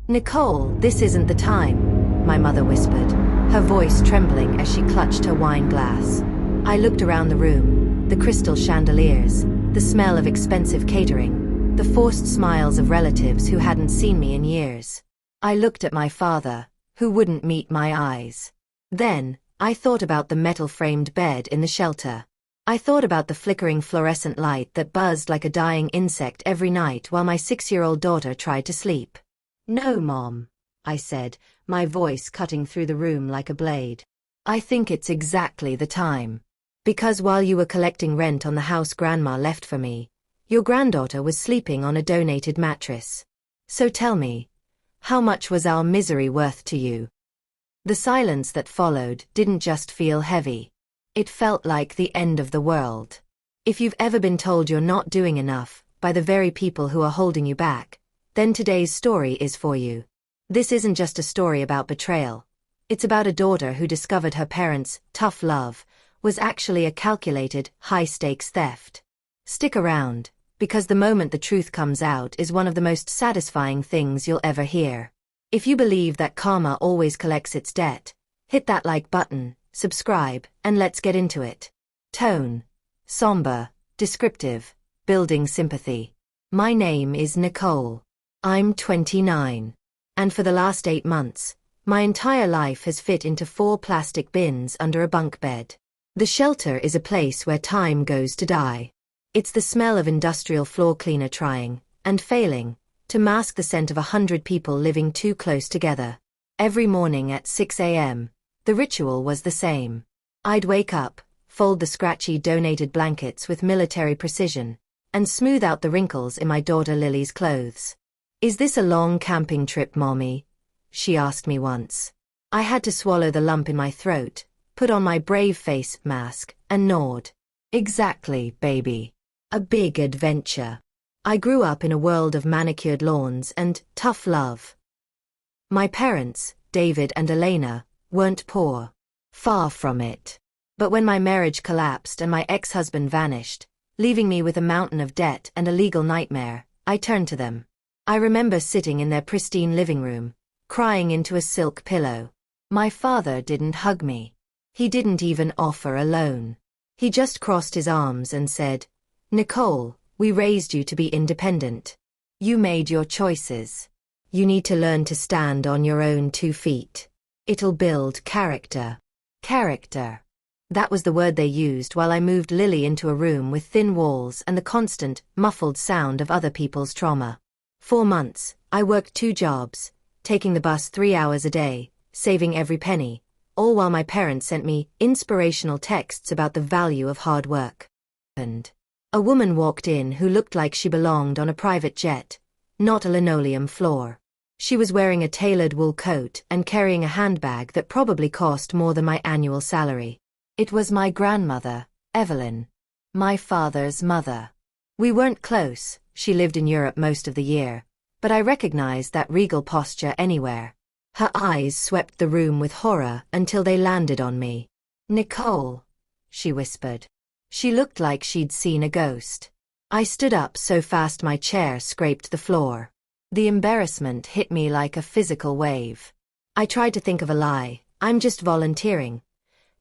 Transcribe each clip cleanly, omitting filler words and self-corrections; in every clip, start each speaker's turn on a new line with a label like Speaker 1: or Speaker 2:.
Speaker 1: "Nicole, this isn't the time," my mother whispered, her voice trembling as she clutched her wine glass. I looked around the room, the crystal chandeliers, the smell of expensive catering, the forced smiles of relatives who hadn't seen me in years. I looked at my father, who wouldn't meet my eyes. Then, I thought about the metal-framed bed in the shelter. I thought about the flickering fluorescent light that buzzed like a dying insect every night while my 6-year-old daughter tried to sleep. "No, Mom," I said, my voice cutting through the room like a blade. "I think it's exactly the time. Because while you were collecting rent on the house Grandma left for me, your granddaughter was sleeping on a donated mattress. So tell me, how much was our misery worth to you?" The silence that followed didn't just feel heavy. It felt like the end of the world. If you've ever been told you're not doing enough by the very people who are holding you back, then today's story is for you. This isn't just a story about betrayal. It's about a daughter who discovered her parents' tough love was actually a calculated, high-stakes theft. Stick around, because the moment the truth comes out is one of the most satisfying things you'll ever hear. If you believe that karma always collects its debt, hit that like button, subscribe, and let's get into it. Tone: somber, descriptive, building sympathy. My name is Nicole. I'm 29. And for the last 8 months, my entire life has fit into 4 plastic bins under a bunk bed. The shelter is a place where time goes to die. It's the smell of industrial floor cleaner trying, and failing, to mask the scent of 100 people living too close together. Every morning at 6 a.m., the ritual was the same. I'd wake up, fold the scratchy donated blankets with military precision, and smooth out the wrinkles in my daughter Lily's clothes. "Is this a long camping trip, Mommy?" she asked me once. I had to swallow the lump in my throat, put on my brave face mask, and nod. "Exactly, baby. A big adventure." I grew up in a world of manicured lawns and tough love. My parents, David and Elena, weren't poor. Far from it. But when my marriage collapsed and my ex-husband vanished, leaving me with a mountain of debt and a legal nightmare, I turned to them. I remember sitting in their pristine living room, crying into a silk pillow. My father didn't hug me. He didn't even offer a loan. He just crossed his arms and said, "Nicole, we raised you to be independent. You made your choices. You need to learn to stand on your own 2 feet. It'll build character." Character. That was the word they used while I moved Lily into a room with thin walls and the constant, muffled sound of other people's trauma. 4 months, I worked 2 jobs, taking the bus 3 hours a day, saving every penny, all while my parents sent me inspirational texts about the value of hard work. And a woman walked in who looked like she belonged on a private jet, not a linoleum floor. She was wearing a tailored wool coat and carrying a handbag that probably cost more than my annual salary. It was my grandmother, Evelyn. My father's mother. We weren't close, she lived in Europe most of the year, but I recognized that regal posture anywhere. Her eyes swept the room with horror until they landed on me. "Nicole," she whispered. She looked like she'd seen a ghost. I stood up so fast my chair scraped the floor. The embarrassment hit me like a physical wave. I tried to think of a lie, "I'm just volunteering."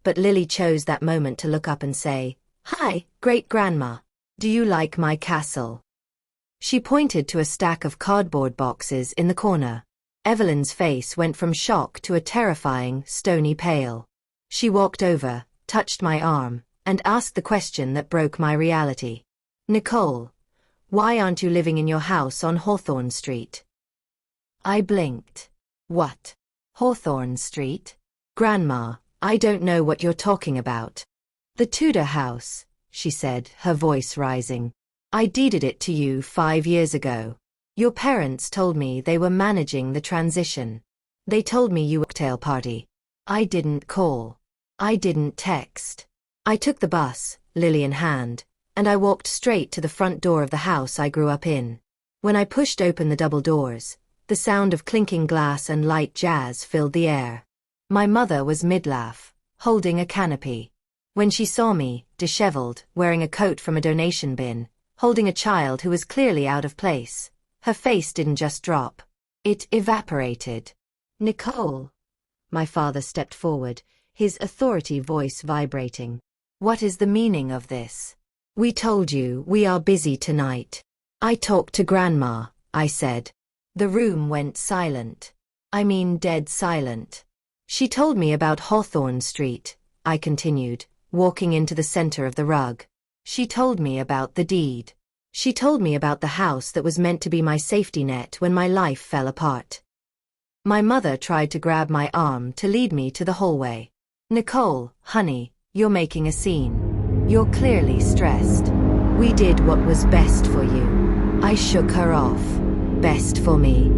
Speaker 1: But Lily chose that moment to look up and say, "Hi, great-grandma. Do you like my castle?" She pointed to a stack of cardboard boxes in the corner. Evelyn's face went from shock to a terrifying, stony pale. She walked over, touched my arm, and asked the question that broke my reality. "Nicole, why aren't you living in your house on Hawthorne Street?" I blinked. "What? Hawthorne Street? Grandma, I don't know what you're talking about." "The Tudor house," she said, her voice rising. "I deeded it to you 5 years ago. Your parents told me they were managing the transition. They told me you were a cocktail party. I didn't call. I didn't text. I took the bus, Lily in hand, and I walked straight to the front door of the house I grew up in. When I pushed open the double doors, the sound of clinking glass and light jazz filled the air. My mother was mid-laugh, holding a canopy. When she saw me, disheveled, wearing a coat from a donation bin, holding a child who was clearly out of place, her face didn't just drop. It evaporated. Nicole. My father stepped forward, his authority voice vibrating. What is the meaning of this? We told you we are busy tonight. I talked to Grandma, I said. The room went silent. I mean dead silent. She told me about Hawthorne Street, I continued, walking into the center of the rug. She told me about the deed. She told me about the house that was meant to be my safety net when my life fell apart. My mother tried to grab my arm to lead me to the hallway. Nicole, honey, you're making a scene. You're clearly stressed. We did what was best for you. I shook her off. Best for me.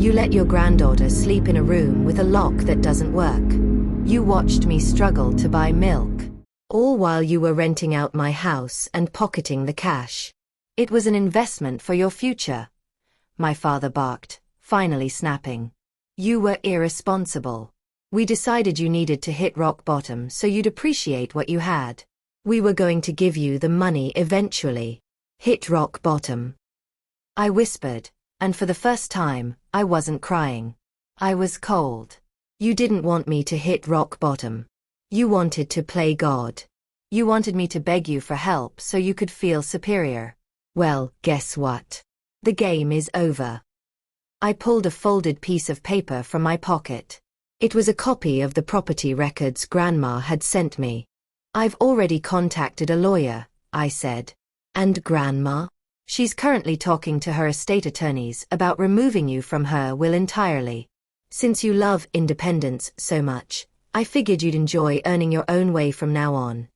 Speaker 1: You let your granddaughter sleep in a room with a lock that doesn't work. You watched me struggle to buy milk. All while you were renting out my house and pocketing the cash. It was an investment for your future. My father barked, finally snapping. You were irresponsible. We decided you needed to hit rock bottom so you'd appreciate what you had. We were going to give you the money eventually. Hit rock bottom. I whispered, and for the first time, I wasn't crying. I was cold. You didn't want me to hit rock bottom. You wanted to play God. You wanted me to beg you for help so you could feel superior. Well, guess what? The game is over. I pulled a folded piece of paper from my pocket. It was a copy of the property records Grandma had sent me. I've already contacted a lawyer, I said. And Grandma? She's currently talking to her estate attorneys about removing you from her will entirely. Since you love independence so much, I figured you'd enjoy earning your own way from now on.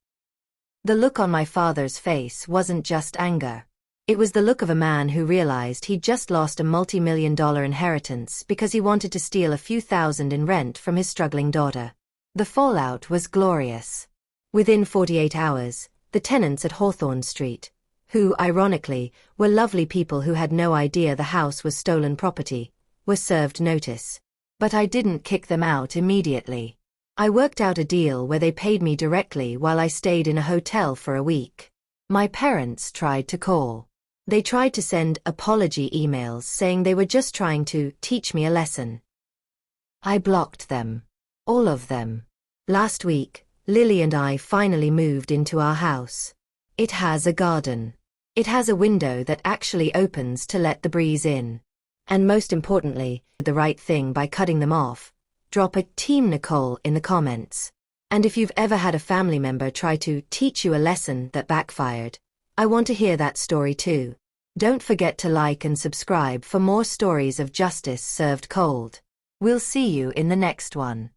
Speaker 1: The look on my father's face wasn't just anger. It was the look of a man who realized he'd just lost a multi-million-dollar inheritance because he wanted to steal a few thousand in rent from his struggling daughter. The fallout was glorious. Within 48 hours, the tenants at Hawthorne Street, who, ironically, were lovely people who had no idea the house was stolen property, were served notice. But I didn't kick them out immediately. I worked out a deal where they paid me directly while I stayed in a hotel for a week. My parents tried to call. They tried to send apology emails saying they were just trying to teach me a lesson. I blocked them. All of them. Last week, Lily and I finally moved into our house. It has a garden. It has a window that actually opens to let the breeze in. And most importantly, the right thing by cutting them off. Drop a Team Nicole in the comments. And if you've ever had a family member try to teach you a lesson that backfired, I want to hear that story too. Don't forget to like and subscribe for more stories of justice served cold. We'll see you in the next one.